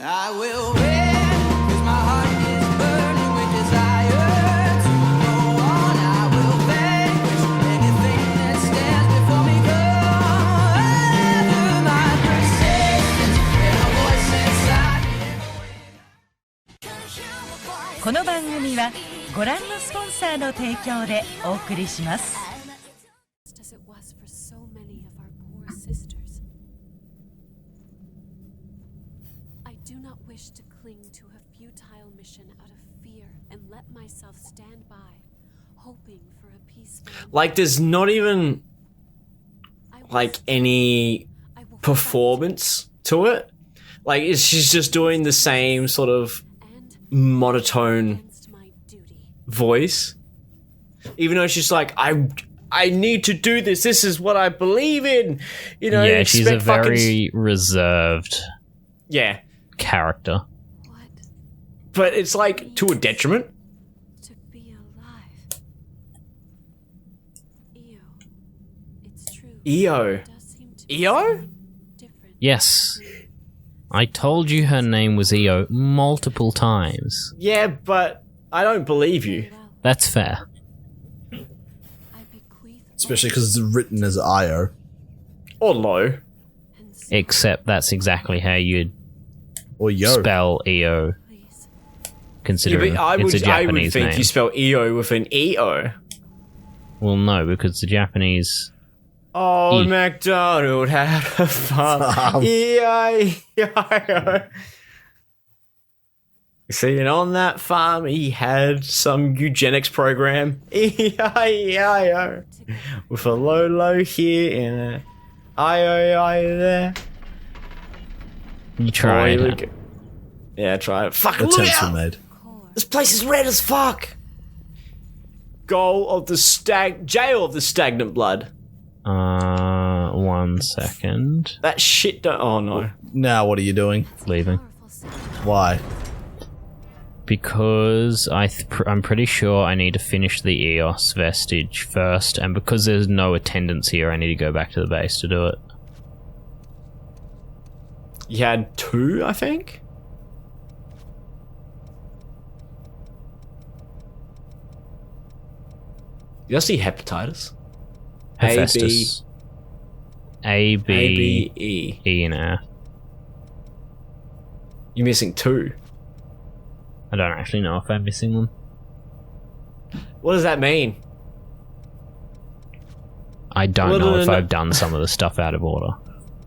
I will win, 'cause my heart is burning with desire to go on. I will vanquish anything that stands before me. Through my persistence and a voice inside me. この番組はご覧のスポンサーの提供でお送りします。Like, there's not even like any performance to it. Like, she's just doing the same sort of monotone voice, even though she's like, I need to do this. This is what I believe in. You know. Yeah, she's a very reserved. Yeah. Character. But it's like to a detriment. To be alive. Eo. It's true. Eo. Eo? Yes. I told you her name was Eo multiple times. Yeah, but I don't believe you. That's fair. Especially because it's written as Io. Or Lo. Except that's exactly how you'd or Yo. Spell Eo. Considering it's a Japanese I would think name. you spell Eo with an E-O. Well, no, because the Japanese... Old MacDonald had a farm. E-I-E-I-O. See, and on that farm, he had some eugenics program. E-I-E-I-O. With a low here and a I-O-I there. You try it. Yeah, try it. Fuck, look attempts were out! made. This place is red as fuck. Jail of the stagnant blood. 1 second. That shit don't... Oh, no. Now what are you doing? Leaving. Why? Because I'm pretty sure I need to finish the EOS vestige first, and because there's no attendance here, I need to go back to the base to do it. You had 2, I think? You see hepatitis? Hephaestus. A, B, E. E, and F. You're missing 2. I don't actually know if I'm missing them. What does that mean? I don't know if I've done some of the stuff out of order.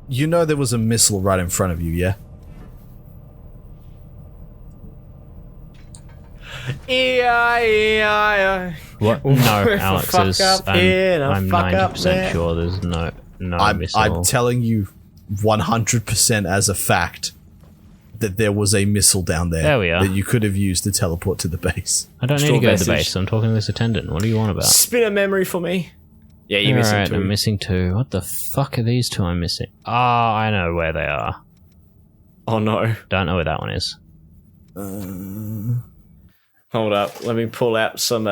You know there was a missile right in front of you, yeah? E-I-E-I-O. What? No, Alex, I'm 90% sure there's no missile. I'm telling you 100% as a fact that there was a missile down there. There we are. That you could have used to teleport to the base. I don't need to go to the base. I'm talking to this attendant. What do you want about? Spin a memory for me. Yeah, you're missing 2. I'm missing 2. What the fuck are these 2 I'm missing? Ah, I know where they are. Oh no. Don't know where that one is. Hold up. Let me pull out some...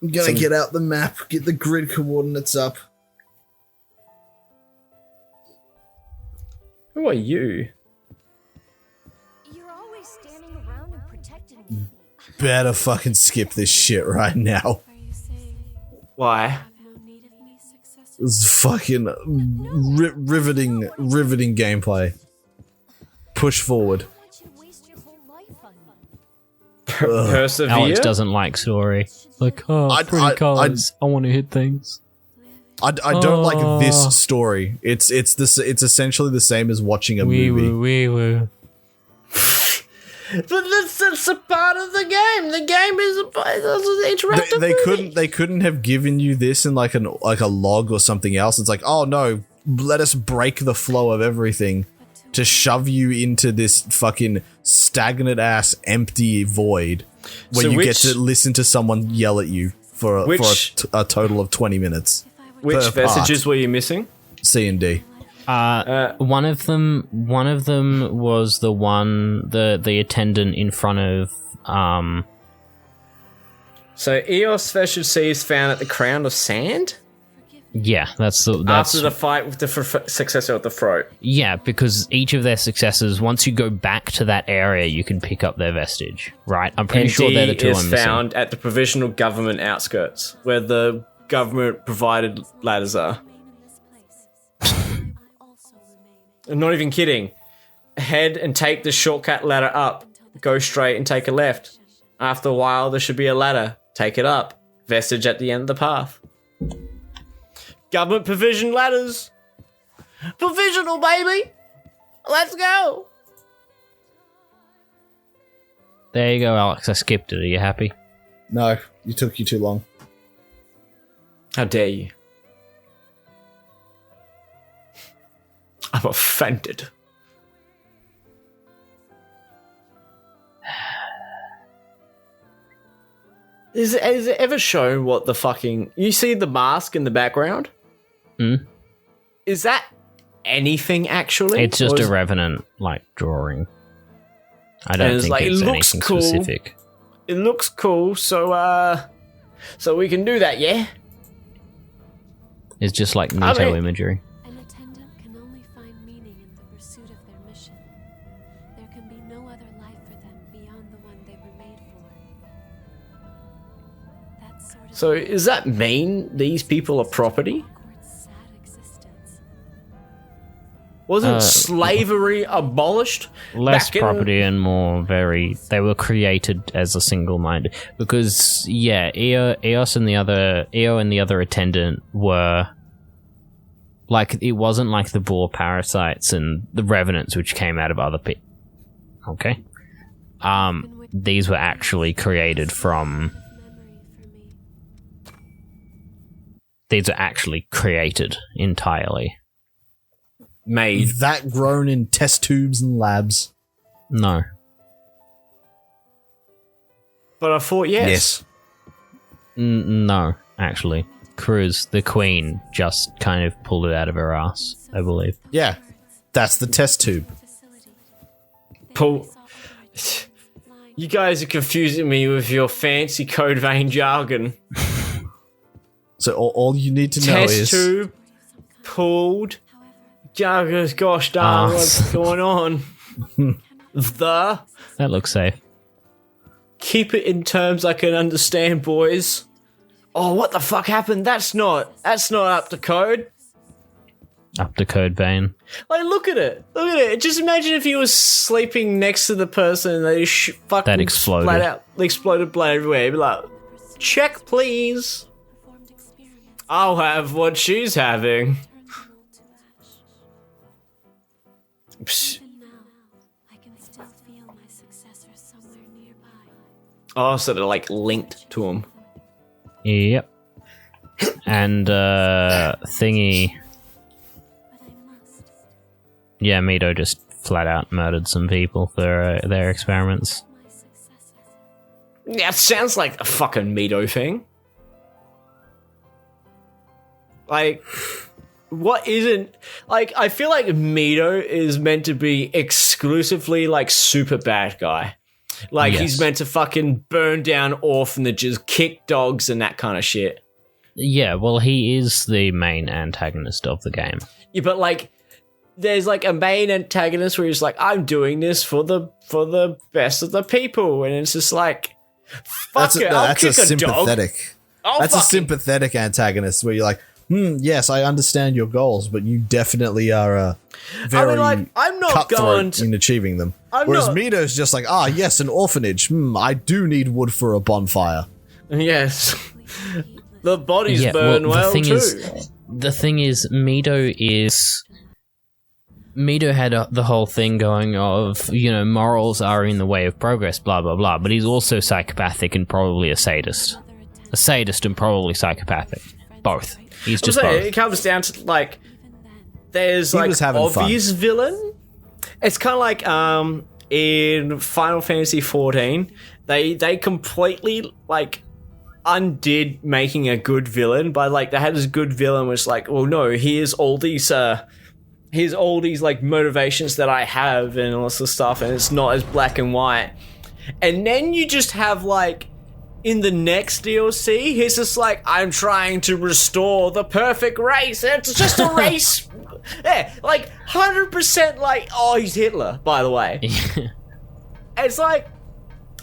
I'm gonna get out the map, get the grid coordinates up. Who are you? You're always standing around and protecting me. Better fucking skip this shit right now. Are you saying Why? you have no need of me successful? This is fucking riveting gameplay. Push forward. Why would you waste your whole life on me? Persevere? Alex doesn't like story. Like, pretty colors. I want to hit things. I don't like this story. It's essentially the same as watching a movie. Wee-woo. But that's a part of the game. The game is interactive. They couldn't have given you this in like a log or something else. It's like, oh no, let us break the flow of everything to shove you into this fucking stagnant ass empty void where you get to listen to someone yell at you for a total of 20 minutes. Which vestiges were you missing? C and D. One of them was the attendant in front of So Eos vestige C is found at the Crown of Sand? Yeah, that's after the fight with the successor of the throat. Yeah, because each of their successors, once you go back to that area, you can pick up their vestige, right? I'm pretty sure they're the two is I'm missing. found at the provisional government outskirts, where the government-provided ladders are. I'm not even kidding. Head and take the shortcut ladder up. Go straight and take a left. After a while, there should be a ladder. Take it up. Vestige at the end of the path. Government provision ladders. Provisional, baby. Let's go. There you go, Alex. I skipped it. Are you happy? No, it took you too long. How dare you? I'm offended. Is it ever shown what the fucking... You see the mask in the background? Is that anything, actually? It's just Or a is- revenant, drawing. I don't it's think like, it's it looks anything cool. specific. It looks cool, so we can do that, yeah? It's just like I Nito mean- imagery. An attendant can only find meaning in the pursuit of their mission. There can be no other life for them beyond the one they were made for. That sort of So does that mean these people are property? awkward, sad existence. Wasn't slavery abolished? Less back in- property and more they were created as a single mind, because Eos and the other attendant were it wasn't like the boar parasites and the revenants which came out of other people. Okay. These were actually created from Memory for me. these are actually created entirely. Made. That grown in test tubes and labs. No. But I thought yes. No, actually. Cruz, the queen, just kind of pulled it out of her ass, I believe. Yeah, that's the test tube. Facility. Paul, you guys are confusing me with your fancy code vein jargon. So all you need to know Test is tube, pulled, jargon, gosh darn, what's going on? The... That looks safe. Keep it in terms I can understand, boys. Oh, what the fuck happened? That's not up to code. Up to code vein. Like, look at it. Look at it. Just imagine if you was sleeping next to the person and they fucking That exploded. Flat out, exploded blood everywhere. You'd be like, check, please. Performed experiments I'll have what she's having. turned the mold to ash. Psh. Even now, I can still feel my successor somewhere nearby. Oh, so they're like linked to him. Yep. And, thingy... But I must. Yeah, Mito just flat out murdered some people for their experiments. My successor. Yeah, it sounds like a fucking Mito thing. Like, what isn't... Like, I feel like Mito is meant to be exclusively, like, super bad guy. Like, Yes. he's meant to fucking burn down orphanages, kick dogs, and that kind of shit. Yeah, well, he is the main antagonist of the game. Yeah, but, like, there's, like, a main antagonist where he's like, I'm doing this for the best of the people. And it's just like, fuck it, I'll that's kick a a dog. sympathetic. I'll That's a fucking- sympathetic antagonist where you're like, yes, I understand your goals, but you definitely are very like, I'm not cutthroat going to- in achieving them. I'm Whereas not- Mito's just like, yes, an orphanage. I do need wood for a bonfire. Yes. The bodies Yeah, burn well, the thing too. Mito had the whole thing going of, morals are in the way of progress, blah, blah, blah, but he's also psychopathic and probably a sadist. A sadist and probably psychopathic. Both. He's just saying, both. it comes down to, like, there's, He like, was having fun. obvious villain. It's kind of like, in Final Fantasy XIV, they completely, like, undid making a good villain, but, like, they had this good villain which, like, well, no, here's all these, like, motivations that I have and all this stuff, and it's not as black and white. And then you just have, like, in the next DLC, he's just like, I'm trying to restore the perfect race. And it's just a race. Yeah, like 100% like, oh, he's Hitler, by the way. It's like,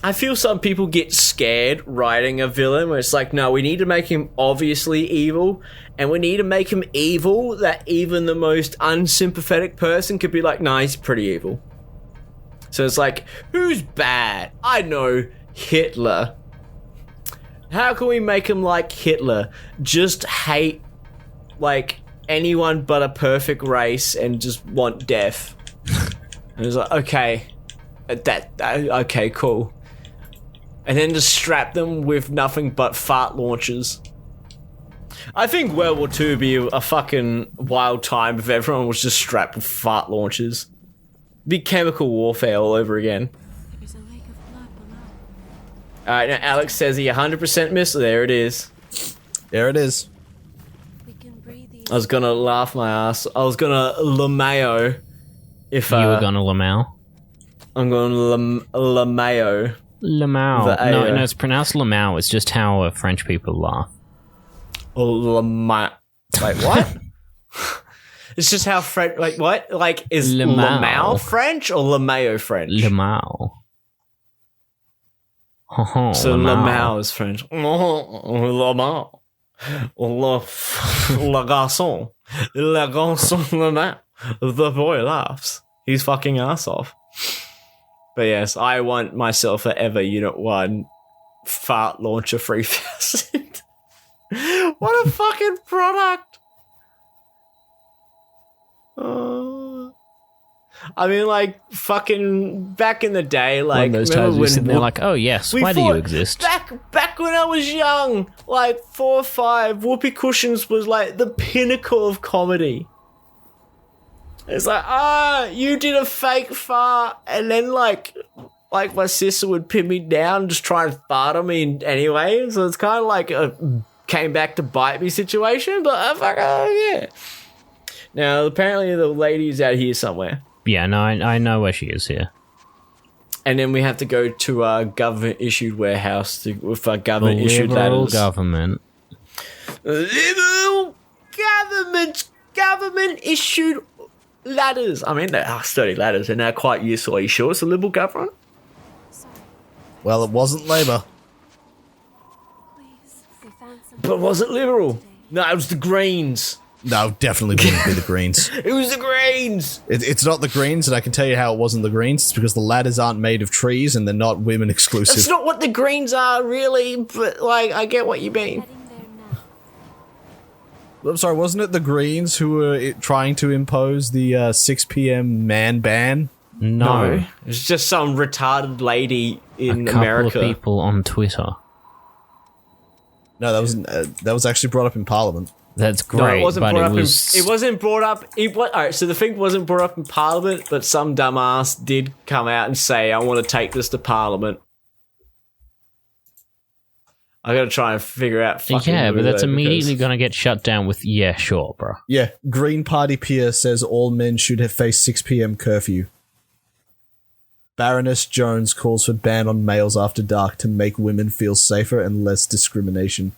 I feel some people get scared writing a villain where it's like, no, we need to make him obviously evil, and we need to make him evil that even the most unsympathetic person could be like, nah, he's pretty evil. So it's like, who's bad? I know, Hitler. How can we make him like Hitler? Just hate, like, anyone but a perfect race and just want death. And it's like, okay, okay, cool. And then just strap them with nothing but fart launchers. I think World War II would be a fucking wild time if everyone was just strapped with fart launchers. Be chemical warfare all over again. There's a lake of blood below. Alright, now Alex says he 100% missed. There it is. There it is. We can breathe these. I was gonna laugh my ass. I was gonna LeMayo if You were gonna Lamau? I'm going LeMayo. Lamau. The No, A. no, it's pronounced Lamau. It's just how French people laugh. Wait, what? It's just how French. Like what? Like is Lamau. Lamau French or LeMayo French? Lamau. Oh, So Lamau is French. Lamau. Le garçon. Le garçon Lamau. The boy laughs. He's fucking ass off. But yes, I want myself a Ever Unit 1 Fart Launcher 3000. What a fucking product! I mean, like, fucking back in the day, like, One of those remember times you're sitting there Whoop- like, oh yes, we why do you thought- exist? Back when I was young, like 4 or 5, Whoopee Cushions was like the pinnacle of comedy. It's like, you did a fake fart, and then like my sister would pin me down and just try and fart on me anyway. So it's kind of like a came back to bite me situation, but yeah. Now apparently the lady's out here somewhere. Yeah, no, I know where she is here. And then we have to go to a government-issued warehouse with government-issued Liberal ladders. government. Liberal government-issued ladders. I mean, they're sturdy ladders, and they're quite useful. Are you sure it's a liberal government? Sorry, Well, it wasn't Labour. please. We found some. But was it liberal? No, it was the Greens. No, definitely wouldn't be the Greens. It was the Greens. It's not the Greens, and I can tell you how it wasn't the Greens. It's because the ladders aren't made of trees, and they're not women exclusive. That's not what the Greens are, really, but, like, I get what you mean. Heading there now. I'm sorry, wasn't it the Greens who were trying to impose the 6 p.m. man ban? No, It's just some retarded lady in a couple America. of people on Twitter. No, that was actually brought up in Parliament. That's great, No, it wasn't but brought it up. was. It wasn't brought up. Alright, so the thing wasn't brought up in Parliament, but some dumbass did come out and say, "I want to take this to Parliament." I gotta try and figure out. Fucking Yeah, but who that's though, immediately because- going to get shut down with, yeah, sure, bro. Yeah, Green Party peer says all men should have faced 6 p.m. curfew. Baroness Jones calls for ban on males after dark to make women feel safer and less discrimination,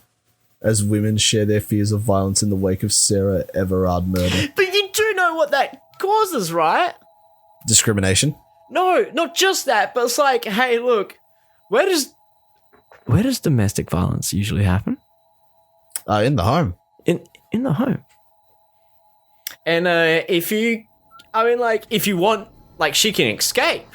as women share their fears of violence in the wake of Sarah Everard murder. But you do know what that causes, right? Discrimination? No, not just that, but it's like, hey, look, where does domestic violence usually happen? In the home. In the home. And if you want, like, she can escape,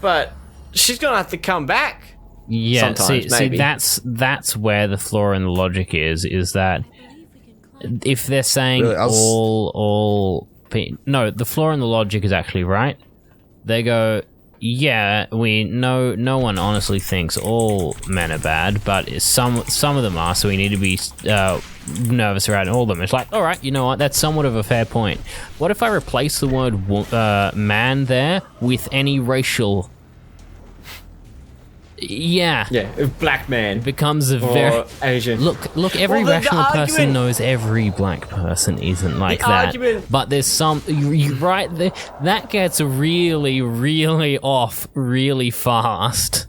but she's gonna have to come back. Yeah, Sometimes, see, maybe. that's where the flaw in the logic is that I believe we can climb. if they're saying Really, no, the flaw in the logic is actually right. They go, yeah, no one honestly thinks all men are bad, but some of them are, so we need to be nervous around all of them. It's like, all right, you know what? That's somewhat of a fair point. What if I replace the word man there with any racial? Yeah, Yeah, black man it becomes a or very Asian. Look. Every Well, the rational person argument- knows every black person isn't like The that. argument- But there's some you right there that gets really, really off really fast.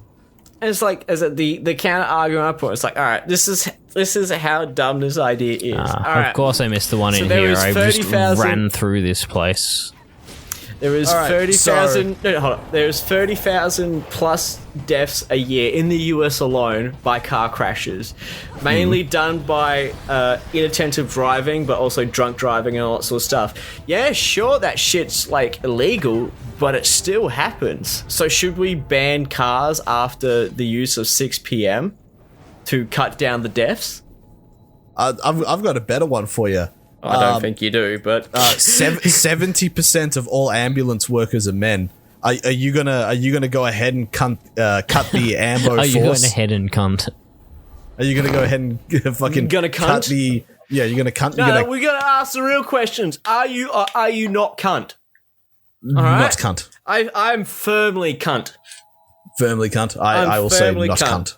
And it's like, as the counter argument I put, it's like, all right, this is how dumb this idea is. All right. Of course, I missed the one So in there here. is I just 30,000 ran through this place. There is All right, 30,000. No, hold on. There's 30,000 plus deaths a year in the US alone by car crashes, mainly done by inattentive driving, but also drunk driving and all that sort of stuff. Yeah, sure, that shit's like illegal, but it still happens. So should we ban cars after the use of 6 p.m. to cut down the deaths? I've got a better one for you. I don't think you do, but 70% of all ambulance workers are men. Are you gonna go ahead and cut the ambo Are force? you going ahead and cunt? Are you gonna go ahead and fucking Gonna cunt? cut the? Yeah, you're gonna cunt. no, you're gonna we gotta ask the real questions. Are you or are you not cunt? All right? not cunt. I'm firmly cunt. Firmly cunt. I'm I will say firmly not cunt. cunt.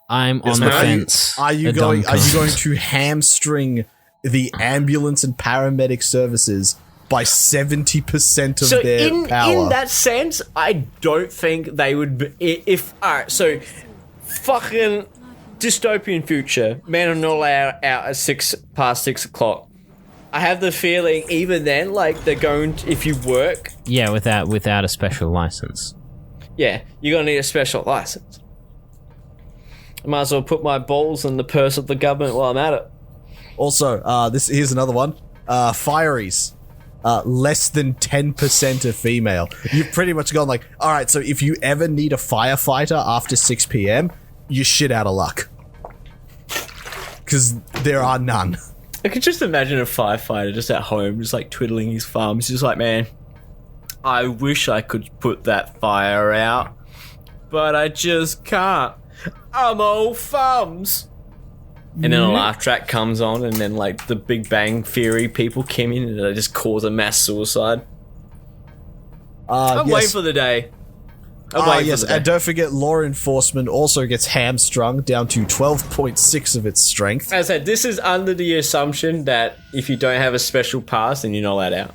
I'm on the Are you- fence. Are you A going? dumb Are you cunt. going to hamstring the ambulance and paramedic services by 70% of So their power? in that sense, I don't think they would be, if alright, so fucking dystopian future, men are not allowed out at past 6 o'clock. I have the feeling even then, like they're going to, if you work, Yeah, without a special license. yeah, you're gonna need a special license. I might as well put my balls in the purse of the government while I'm at it. Also, here's another one. Fireys. Less than 10% are female. You've pretty much gone like, all right, so if you ever need a firefighter after 6 p.m., you're shit out of luck. Because there are none. I could just imagine a firefighter just at home, just like twiddling his thumbs, just like, man, I wish I could put that fire out, but I just can't. I'm old thumbs. And then a laugh track comes on, and then like the Big Bang Theory people came in and they just cause a mass suicide. I'm waiting for the day. I'm waiting Yes, for the and day. don't forget law enforcement also gets hamstrung down to 12.6 of its strength. As I said, this is under the assumption that if you don't have a special pass, then you're not allowed out.